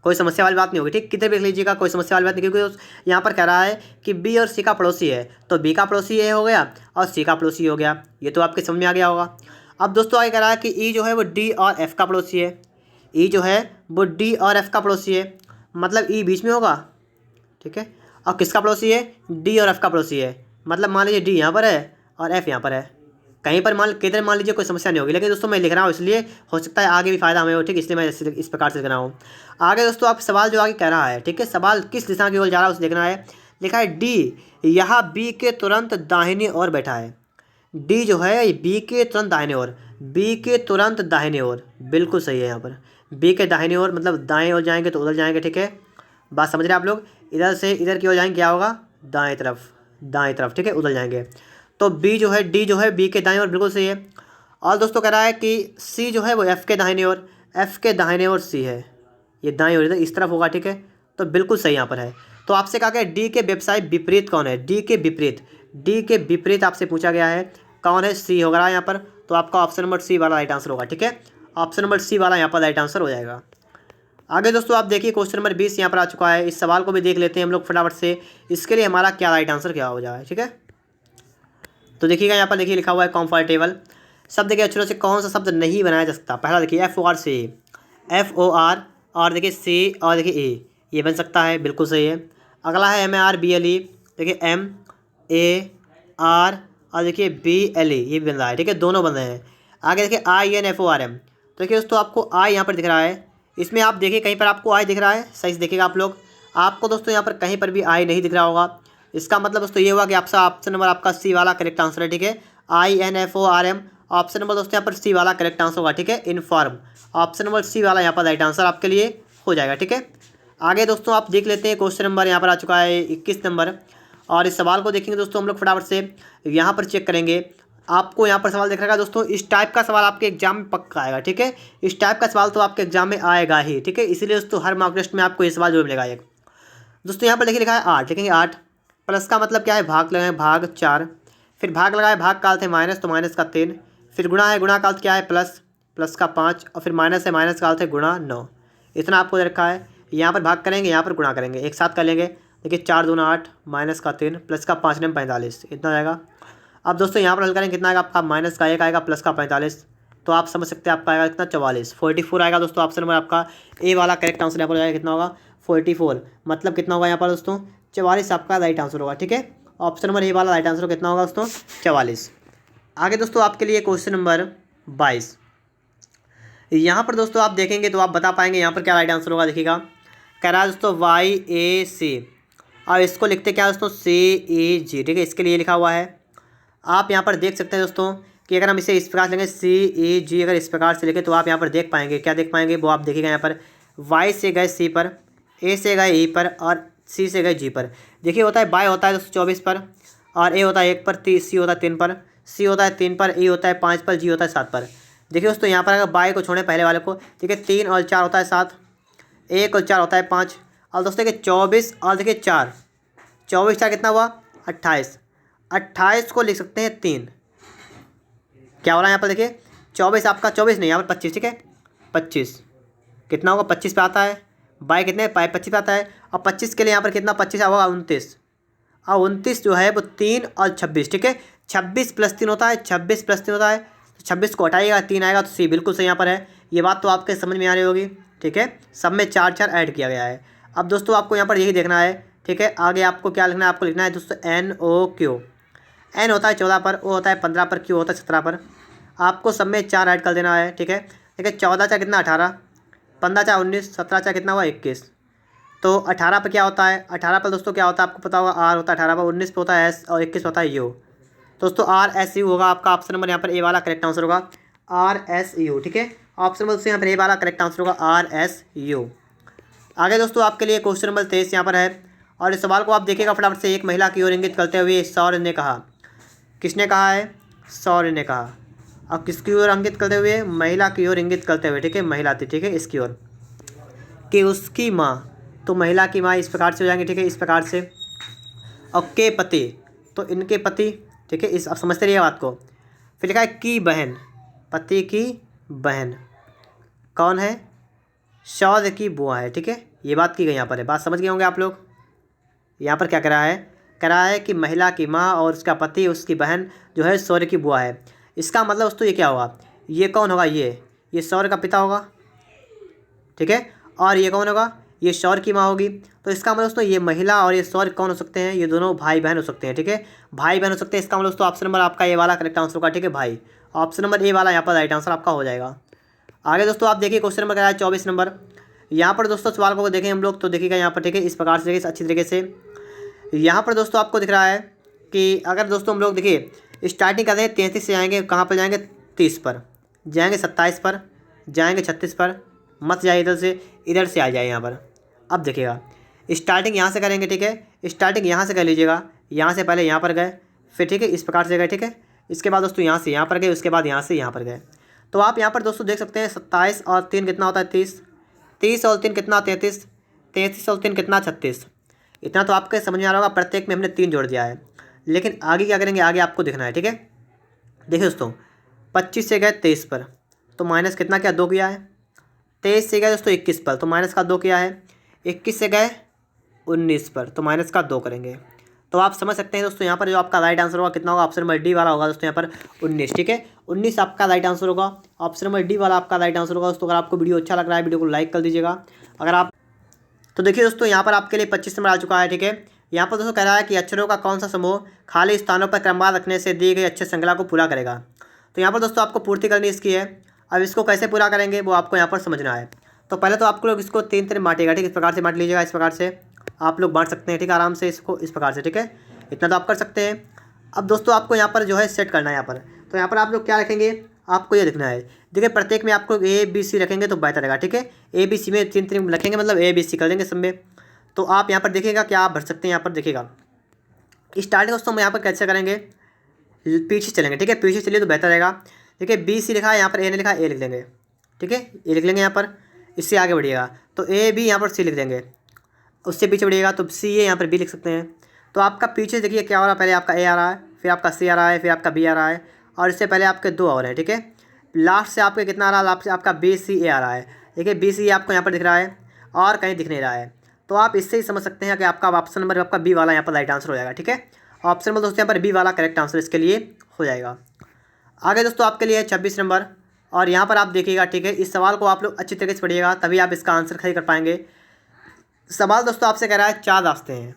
कोई समस्या वाली बात नहीं होगी, ठीक, कितने भी लिख लीजिएगा, कोई समस्या वाली बात नहीं, क्योंकि यहाँ पर कह रहा है कि बी और सी का पड़ोसी है, तो बी का पड़ोसी ए हो गया और सी का पड़ोसी हो गया। ये तो आपके समझ में आ गया होगा। अब दोस्तों आगे कह रहा है कि ई जो है वो डी और एफ का पड़ोसी है। ई जो है वो डी और एफ का पड़ोसी है, मतलब ई बीच में होगा, ठीक है, और किसका पड़ोसी है, डी और एफ का पड़ोसी है। मतलब मान लीजिए डी यहाँ पर है और एफ यहाँ पर है, कहीं पर किधर मान लीजिए कोई समस्या नहीं होगी। लेकिन दोस्तों मैं लिख रहा हूँ इसलिए हो सकता है आगे भी फायदा हमें हो, ठीक, इसलिए मैं इस प्रकार से लिख रहा हूँ। आगे दोस्तों आप सवाल जो आगे कह रहा है, ठीक है, सवाल किस दिशा की ओर जा रहा है उसे देखना है। लिखा है डी यहाँ बी के तुरंत दाहिनी ओर बैठा है। डी जो है बी के तुरंत दाहिने ओर, बी के तुरंत दाहिने ओर, बिल्कुल सही है। यहाँ पर बी के दाहिने ओर मतलब दाएं ओर जाएंगे तो उधर जाएंगे, ठीक है, बात समझ रहे हैं आप लोग। इधर से इधर की ओर जाएंगे, क्या होगा, दाएं तरफ, दाएं तरफ, ठीक है, उधर जाएंगे। तो बी जो है डी जो है बी के दाएं ओर, बिल्कुल सही है। और दोस्तों कह रहा है कि सी जो है वो एफ़ के दाहिने ओर, एफ़ के दाहिने ओर सी है, ये दाएं ओर इधर इस तरफ होगा, ठीक है, तो बिल्कुल सही यहाँ पर है। तो आपसे कहा गया डी के व्यवसाय विपरीत कौन है, डी के विपरीत, डी के विपरीत आपसे पूछा गया है कौन है, सी होगा यहाँ पर। तो आपका ऑप्शन नंबर सी वाला राइट आंसर होगा, ठीक है, ऑप्शन नंबर सी वाला यहाँ पर राइट आंसर हो जाएगा। आगे दोस्तों आप देखिए क्वेश्चन नंबर 20 यहाँ पर आ चुका है। इस सवाल को भी देख लेते हैं हम लोग फटाफट से, इसके लिए हमारा क्या राइट आंसर क्या हो जाए, ठीक है। तो देखिएगा यहाँ पर देखिए लिखा हुआ है कंफर्टेबल शब्द के अक्षरों से कौन सा शब्द नहीं बनाया जा सकता। पहला देखिए FOR से, FOR, और देखिए C और देखिए A, ये बन सकता है, बिल्कुल सही है। अगला है MARBLE, देखिए MAR और देखिए BLE, ये भी बन रहा है, ठीक है, दोनों बन रहे हैं। आगे देखिए INFORM, तो देखिए दोस्तों आपको आई यहाँ पर दिख रहा है, इसमें आप देखिए कहीं पर आपको आई दिख रहा है, सही से देखिएगा आप लोग। आपको दोस्तों यहाँ पर कहीं पर भी आई नहीं दिख रहा होगा, इसका मतलब दोस्तों ये हुआ कि आपका ऑप्शन नंबर आपका सी वाला करेक्ट आंसर है, ठीक है, INFORM ऑप्शन नंबर दोस्तों यहाँ पर सी वाला करेक्ट आंसर होगा, ठीक है। इनफॉर्म ऑप्शन नंबर सी वाला यहाँ पर राइट आंसर आपके लिए हो जाएगा, ठीक है। आगे दोस्तों आप देख लेते हैं क्वेश्चन नंबर यहाँ पर आ चुका है 21 नंबर, और इस सवाल को देखेंगे दोस्तों हम लोग फटाफट से, यहाँ पर चेक करेंगे। आपको यहाँ पर सवाल देख रहेगा दोस्तों, इस टाइप का सवाल आपके एग्जाम में पक्का आएगा, ठीक है, इस टाइप का सवाल तो आपके एग्जाम में आएगा ही, ठीक है, इसीलिए दोस्तों हर मार्क टेस्ट में आपको ये सवाल जरूर मिलेगा एक। दोस्तों यहाँ पर देखिए लिखा है 8, लिखेंगे 8, प्लस का मतलब क्या है, भाग लगाए, भाग 4, फिर भाग लगाए, भाग का अर्थ है माइनस, तो माइनस का 3, फिर गुणा है, गुणा का अर्थ क्या है प्लस, प्लस का 5, और फिर माइनस है, माइनस का अर्थ है गुणा 9। इतना आपको दे रखा है। यहाँ पर भाग करेंगे, यहाँ पर गुणा करेंगे, एक साथ कर लेंगे। देखिए 4 दूना 8, माइनस का 3, प्लस का 5 9 45, इतना आएगा। अब दोस्तों यहाँ पर हल करेंगे, कितना आएगा आपका, माइनस का 1 आएगा, प्लस का 45, तो आप समझ सकते हैं आपका आएगा कितना, 44 आएगा दोस्तों। ऑप्शन नंबर आपका ए वाला करेक्ट आंसर यहाँ पर जाएगा, कितना होगा 44, मतलब कितना होगा यहाँ पर दोस्तों 44 आपका राइट आंसर होगा, ठीक है। ऑप्शन नंबर ए वाला राइट आंसर कितना होगा दोस्तों 44। आगे दोस्तों आपके लिए क्वेश्चन नंबर 22, यहाँ पर दोस्तों आप देखेंगे तो आप बता पाएंगे यहाँ पर क्या राइट आंसर होगा। देखिएगा कह रहा है दोस्तों YAC, और इसको लिखते क्या दोस्तों CEG, ठीक है, इसके लिए लिखा हुआ है। आप यहाँ पर देख सकते हैं दोस्तों कि अगर हम इसे इस प्रकार से लेंगे CEG, अगर इस प्रकार से लिखें तो आप यहाँ पर देख पाएंगे, क्या देख पाएंगे वो आप देखिएगा। यहाँ पर Y से गए C पर, A से गए E पर, और सी से गए जी पर। देखिए होता है बाय होता है दोस्तों 24 पर, और ए होता है 1 पर, सी होता है 3 पर, सी होता है 3 पर, ई होता है 5 पर, जी होता है 7 पर। देखिए दोस्तों यहाँ पर अगर बाय को छोड़ें पहले वाले को, ठीक है, 3 और 4 होता है 7, 1 और 4 होता है 5, और दोस्तों देखिए 24 और देखिए 4, 24 4 कितना हुआ 28, 28 को लिख सकते हैं 3। क्या हो रहा है यहाँ पर देखिए 24 आपका 24 नहीं यहाँ पर 25, ठीक है 25 कितना होगा 25 पे आता है, बाय कितने बाय 25 पे आता है, और 25 के लिए यहाँ पर कितना 25 होगा 29, और 29 जो है वो 3 और 26, ठीक है 26 प्लस 3 होता है, 26 प्लस 3 होता है, तो 26 को हटाइएगा 3 आएगा, तो सी बिल्कुल सही यहाँ पर है। ये बात तो आपके समझ में आ रही होगी, ठीक है, सब में 4 4 ऐड किया गया है। अब दोस्तों आपको यहाँ पर यही देखना है, ठीक है, आगे आपको क्या लिखना है, आपको लिखना है दोस्तों NO एन होता है 14 पर, ओ होता है 15 पर, क्यू होता है 17 पर। आपको सब में 4 ऐड कर देना है, ठीक है। ठीक है 14 चार कितना 18, 15 चार 19, 17 चार कितना हुआ 21। तो 18 पर क्या होता है, 18 पर दोस्तों क्या होता है आपको पता होगा, आर होता है 18 पर, 19 पर होता है एस, और 21 पर होता है यू। दोस्तों RSU होगा आपका ऑप्शन नंबर यहाँ पर ए वाला करेक्ट आंसर होगा, RSU, ठीक है। ऑप्शन नंबर दोस्तों यहाँ पर ए वाला करेक्ट आंसर होगा RSU। आगे दोस्तों आपके लिए क्वेश्चन नंबर 23 यहाँ पर है, और इस सवाल को आप देखिएगा फटाफट से। एक महिला की ओर इंगित करते हुए सौर्य ने कहा, किसने कहा है, सौर्य ने कहा। अब किसकी ओर इंगित करते हुए, महिला की ओर इंगित करते हुए, ठीक है, महिला थी, ठीक है, इसकी ओर, कि उसकी माँ, तो महिला की माँ इस प्रकार से हो जाएंगे, ठीक है, इस प्रकार से, और के पति, तो इनके पति, ठीक है, इस आप समझते रहिए बात को। फिर लिखा है की बहन, पति की बहन कौन है, सौर्य की बुआ है, ठीक है, ये बात की गई यहाँ पर है, बात समझ गए होंगे आप लोग। यहाँ पर क्या करा है, करा है कि महिला की माँ और उसका पति उसकी बहन जो है सौर्य की बुआ है। इसका मतलब दोस्तों ये क्या होगा, ये कौन होगा, ये सौर्य का पिता होगा, ठीक है, और ये कौन होगा, ये सौर्य की माँ होगी। तो इसका मतलब दोस्तों ये महिला और ये सौर्य कौन हो सकते हैं, ये दोनों भाई बहन हो सकते हैं, ठीक है, भाई बहन हो सकते हैं। इसका मतलब दोस्तों ऑप्शन नंबर आपका ए वाला करेक्ट आंसर होगा, ठीक है भाई, ऑप्शन नंबर ए वाला यहाँ पर राइट आंसर आपका हो जाएगा। आगे दोस्तों आप देखिए क्वेश्चन नंबर क्या है 24 नंबर। यहाँ पर दोस्तों सवाल को देखें हम लोग, तो देखिएगा यहाँ पर, ठीक है, इस प्रकार से देखिए अच्छी तरीके से। यहाँ पर दोस्तों आपको दिख रहा है कि अगर दोस्तों हम लोग देखिए स्टार्टिंग करते हैं 33 से, जाएंगे कहाँ पर जाएंगे 30 पर, जाएंगे 27 पर, जाएंगे 36 पर, मत जाए इधर से आ जाए यहाँ पर। अब देखिएगा स्टार्टिंग यहाँ से करेंगे, ठीक है, स्टार्टिंग यहाँ से कर लीजिएगा, यहाँ से पहले यहाँ पर गए, फिर ठीक है इस प्रकार से गए, ठीक है, इसके बाद दोस्तों यहाँ से यहाँ पर गए, उसके बाद यहाँ से यहाँ पर गए। तो आप यहाँ पर दोस्तों देख सकते हैं 27 और 3 कितना होता है 30, 30 और 3 कितना 33, 33 और 3 कितना 36। इतना तो आपके समझ में आ रहा होगा, प्रत्येक में हमने 3 जोड़ दिया है। लेकिन आगे क्या करेंगे, आगे आपको देखना है, ठीक है। देखिए दोस्तों 25 से गए 23 पर, तो माइनस कितना क्या 2 किया है, 23 से गए दोस्तों 21 पर, तो माइनस का 2 किया है, 21 से गए 19 पर, तो माइनस का 2 करेंगे। तो आप समझ सकते हैं दोस्तों यहाँ पर जो आपका राइट आंसर होगा कितना होगा, ऑप्शन नंबर डी वाला होगा दोस्तों यहाँ पर 19, ठीक है, 19 आपका राइट आंसर होगा, ऑप्शन नंबर डी वाला आपका राइट आंसर होगा दोस्तों। अगर आपको वीडियो अच्छा लग रहा है वीडियो को लाइक कर दीजिएगा। अगर आप तो देखिए दोस्तों यहाँ पर आपके लिए 25 नंबर आ चुका है, ठीक है। यहाँ पर दोस्तों कह रहा है कि अक्षरों का कौन सा समूह खाली स्थानों पर क्रमवार रखने से दी गई अक्षर श्रृंखला को पूरा करेगा। तो यहाँ पर दोस्तों आपको पूर्ति करनी इसकी है। अब इसको कैसे पूरा करेंगे वो आपको यहाँ पर समझना है। तो पहले तो आपको लोग इसको 3 तरह बांटेगा, ठीक है, इस प्रकार से बांट लीजिएगा, इस प्रकार से आप लोग बांट सकते हैं, ठीक है, आराम से इसको इस प्रकार से, ठीक है, इतना तो आप कर सकते हैं। अब दोस्तों आपको यहाँ पर जो है सेट करना है यहाँ पर, तो यहाँ पर आप लोग क्या रखेंगे, आपको ये लिखना है, देखिए प्रत्येक में आपको ABC रखेंगे तो बेहतर रहेगा, ठीक है, ABC में 3 रखेंगे मतलब ABC कर देंगे सब में। तो आप यहाँ पर देखिएगा क्या आप भर सकते हैं, यहाँ पर देखिएगा स्टार्टिंग दोस्तों हम यहाँ पर कैसे करेंगे, पीछे चलेंगे, ठीक है, पीछे चलिए तो बेहतर रहेगा। देखिए BC लिखा है यहाँ पर, A ने लिखा है, A लिख देंगे, ठीक है, A लिख लेंगे यहाँ पर। इससे आगे बढ़िएगा तो AB यहाँ पर C लिख देंगे, उससे पीछे बढ़िएगा तो C है यहाँ पर B लिख सकते हैं। तो आपका पीछे देखिए क्या हो रहा है, पहले आपका A आ रहा है, फिर आपका C आ रहा है, फिर आपका B आ रहा है, और इससे पहले आपके 2 और हैं, ठीक है। लास्ट से आपके कितना आ रहा है, लास्ट से आपका BCA आ रहा है, देखिए BCA आपको यहाँ पर दिख रहा है और कहीं दिख नहीं रहा है। तो आप इससे ही समझ सकते हैं कि आपका ऑप्शन नंबर आपका B वाला यहाँ पर राइट आंसर हो जाएगा, ठीक है। ऑप्शन नंबर दोस्तों यहाँ पर B वाला करेक्ट आंसर इसके लिए हो जाएगा। आगे दोस्तों आपके लिए 26 नंबर, और यहाँ पर आप देखिएगा, ठीक है, इस सवाल को आप लोग अच्छी तरीके से पढ़िएगा तभी आप इसका आंसर सही कर पाएंगे। सवाल दोस्तों आपसे कह रहा है 4 रास्ते हैं,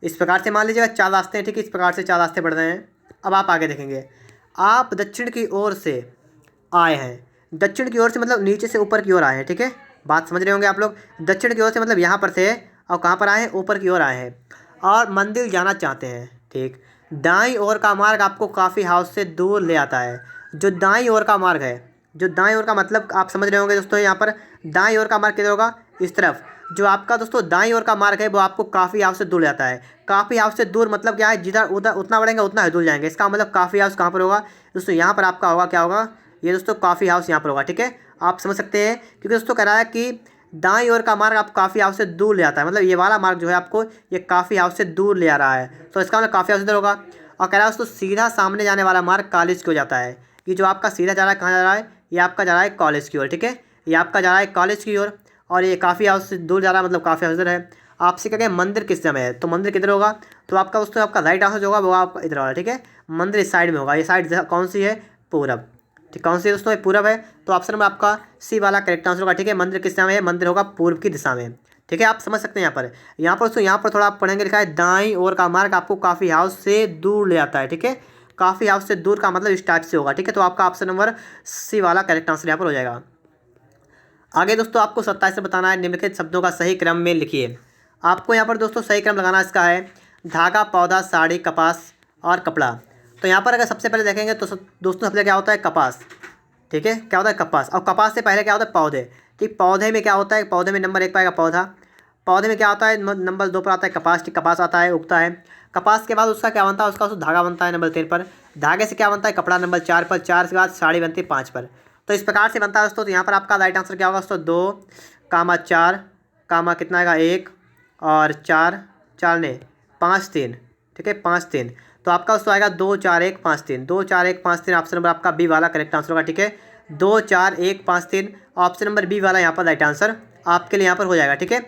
इस प्रकार से मान लीजिएगा 4 रास्ते हैं, ठीक है, इस प्रकार से 4 रास्ते बढ़ रहे हैं। अब आप आगे देखेंगे, आप दक्षिण की ओर से आए हैं, दक्षिण की ओर से मतलब नीचे से ऊपर की ओर आए हैं, ठीक है, बात समझ रहे होंगे आप लोग। दक्षिण की ओर से मतलब यहाँ पर थे और कहाँ पर आए हैं, ऊपर की ओर आए हैं और मंदिर जाना चाहते हैं, ठीक। दाईं ओर का मार्ग आपको काफ़ी हाउस से दूर ले आता है। जो दाईं ओर का मार्ग है, जो दाईं ओर का मतलब आप समझ रहे होंगे दोस्तों, यहाँ पर दाईं ओर का मार्ग किधर होगा, इस तरफ। जो आपका दोस्तों दाईं ओर का मार्ग है वो आपको काफ़ी हाउस से दूर जाता है। काफ़ी हाउस से दूर मतलब क्या है, जिधर उधर उतना बढ़ेंगे उतना ही दूर जाएंगे। इसका मतलब काफ़ी हाउस कहाँ पर होगा दोस्तों, यहाँ पर आपका होगा, क्या होगा ये दोस्तों, काफ़ी हाउस यहाँ पर होगा। ठीक है, आप समझ सकते हैं, क्योंकि दोस्तों कह रहा है कि दाईं ओर का मार्ग आपको काफ़ी हाउस से दूर ले जाता है, मतलब ये वाला मार्ग जो है आपको ये काफ़ी हाउस से दूर ले आ रहा है, तो इसका मतलब काफ़ी हाउस इधर होगा। और कह रहा है दोस्तों सीधा सामने जाने वाला मार्ग कॉलेज की ओर जाता है। ये जो आपका सीधा जा रहा है कहाँ जा रहा है, ये आपका जा रहा है कॉलेज की ओर। ठीक है, ये आपका जा रहा है कॉलेज की ओर, और ये काफ़ी हाउस से दूर जा रहा है, मतलब काफ़ी हाउस इधर है। आपसे क्या मंदिर किस समय है, तो मंदिर किधर होगा, तो आपका दोस्तों आपका राइट आंसर जो होगा वो आपका इधर वाला। ठीक है, मंदिर इस साइड में होगा। ये साइड कौन सी है, पूरब। ठीक, कौन सी है दोस्तों, ये पूरब है, तो ऑप्शन में आपका सी वाला करेक्ट आंसर होगा। ठीक है, मंदिर किस दिशा में है, मंदिर होगा पूर्व की दिशा में। ठीक है, आप समझ सकते हैं। यहाँ पर दोस्तों यहाँ पर थोड़ा आप पढ़ेंगे, लिखा है दाईं ओर का मार्ग आपको काफ़ी हाउस से दूर ले आता है। ठीक है, काफ़ी हाउस से दूर का मतलब इस टाइप से होगा। ठीक है, तो आपका ऑप्शन नंबर सी वाला करेक्ट आंसर यहाँ पर हो जाएगा। आगे दोस्तों आपको 27 से बताना है, निम्नलिखित शब्दों का सही क्रम में लिखिए। आपको यहाँ पर दोस्तों सही क्रम लगाना इसका है धागा, पौधा, साड़ी, कपास और कपड़ा। तो यहाँ पर अगर सबसे पहले देखेंगे तो दोस्तों सबसे क्या होता है, कपास। ठीक है, क्या होता है, कपास। और कपास से पहले क्या होता है, पौधे। ठीक, पौधे में क्या होता है, पौधे में नंबर 1 पाएगा पौधा। पौधे में क्या होता है, नंबर 2 पर आता है कपास। ठीक, कपास आता है, उगता है। कपास के बाद उसका क्या बनता है, उसका धागा बनता है नंबर 3 पर। धागे से क्या बनता है, कपड़ा नंबर 4 पर। 4 के बाद साड़ी बनती है 5 पर। तो इस प्रकार से बनता है दोस्तों। तो यहाँ पर आपका राइट आंसर क्या होगा दोस्तों, 2 कामा 4 कामा कितना आएगा 1 और 4 4 ने 5 3। ठीक है, 5 3, तो आपका दोस्तों आएगा 2 4 1 5 3। 2 4 1 5 3 ऑप्शन नंबर आपका बी वाला करेक्ट आंसर होगा। ठीक है, 2 4 1 5 3 ऑप्शन नंबर बी वाला यहाँ पर राइट आंसर आपके लिए यहाँ पर हो जाएगा। ठीक है,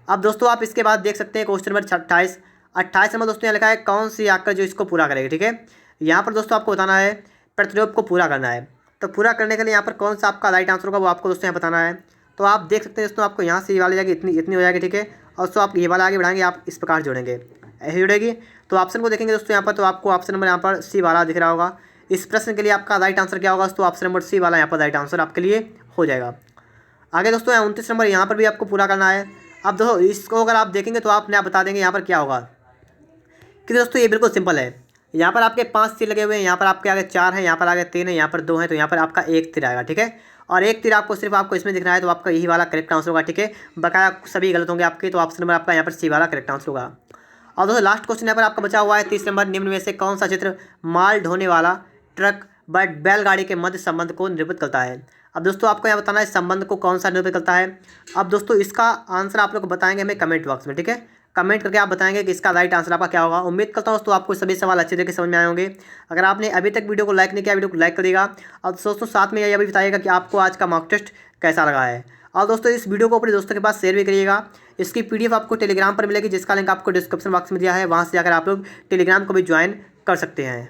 अब दोस्तों आप इसके बाद देख सकते हैं क्वेश्चन नंबर 28। 28 नंबर दोस्तों यहाँ लिखा है कौन सी आकर जो इसको पूरा करेगी। ठीक है, यहाँ पर दोस्तों आपको बताना है प्रतिरूप को पूरा करना है। तो पूरा करने के लिए यहाँ पर कौन सा आपका राइट आंसर होगा वो आपको दोस्तों यहाँ बताना है। तो आप देख सकते हैं दोस्तों, आपको यहाँ से ये वाली जाएगी, इतनी इतनी हो जाएगी। ठीक है, और दोस्तों आप ये वाला आगे बढ़ाएंगे, आप इस प्रकार जोड़ेंगे, ऐसे जुड़ेगी। तो ऑप्शन को देखेंगे दोस्तों यहाँ पर, तो आपको ऑप्शन नंबर यहाँ पर सी वाला दिख रहा होगा। इस प्रश्न के लिए आपका राइट आंसर क्या होगा दोस्तों, ऑप्शन नंबर सी वाला यहाँ पर राइट आंसर आपके लिए हो जाएगा। आगे दोस्तों 29 नंबर यहाँ पर भी आपको पूरा करना है। अब दोस्तों इसको अगर आप देखेंगे तो आपने आप बता देंगे यहाँ पर क्या होगा, कि दोस्तों ये बिल्कुल सिंपल है। यहाँ पर आपके 5 तीर लगे हुए हैं, यहाँ पर आपके आगे 4 है, यहाँ पर आगे 3 है, यहाँ पर 2 है, तो यहाँ पर आपका 1 तीर आएगा। ठीक है, और 1 तीर आपको सिर्फ आपको इसमें दिख रहा है, तो आपका यही वाला करेक्ट आंसर होगा। ठीक है, बकाया सभी गलत होंगे आपके, तो ऑप्शन नंबर आपका यहाँ पर सी वाला करेक्ट आंसर होगा। और दोस्तों लास्ट क्वेश्चन यहाँ पर आपका बचा हुआ है 30 नंबर, निम्न में से कौन सा चित्र माल ढोने वाला ट्रक बैलगाड़ी के मध्य संबंध को निरूपित करता है। अब दोस्तों आपको यहाँ बताना है संबंध को कौन सा निरूपित करता है। अब दोस्तों इसका आंसर आप लोग बताएंगे हमें कमेंट बॉक्स में। ठीक है, कमेंट करके आप बताएंगे कि इसका राइट आंसर आपका क्या होगा। उम्मीद करता हूँ दोस्तों आपको सभी सवाल अच्छे तरीके से समझ में आए होंगे। अगर आपने अभी तक वीडियो को लाइक नहीं किया, वीडियो को लाइक करिएगा। और दोस्तों साथ में यह भी बताइएगा कि आपको आज का मॉक टेस्ट कैसा लगा है। और दोस्तों इस वीडियो को अपने दोस्तों के पास शेयर भी करिएगा। इसकी PDF आपको टेलीग्राम पर मिलेगी, जिसका लिंक आपको डिस्क्रिप्शन बॉक्स में दिया है, वहाँ से जाकर आप लोग टेलीग्राम को भी ज्वाइन कर सकते हैं।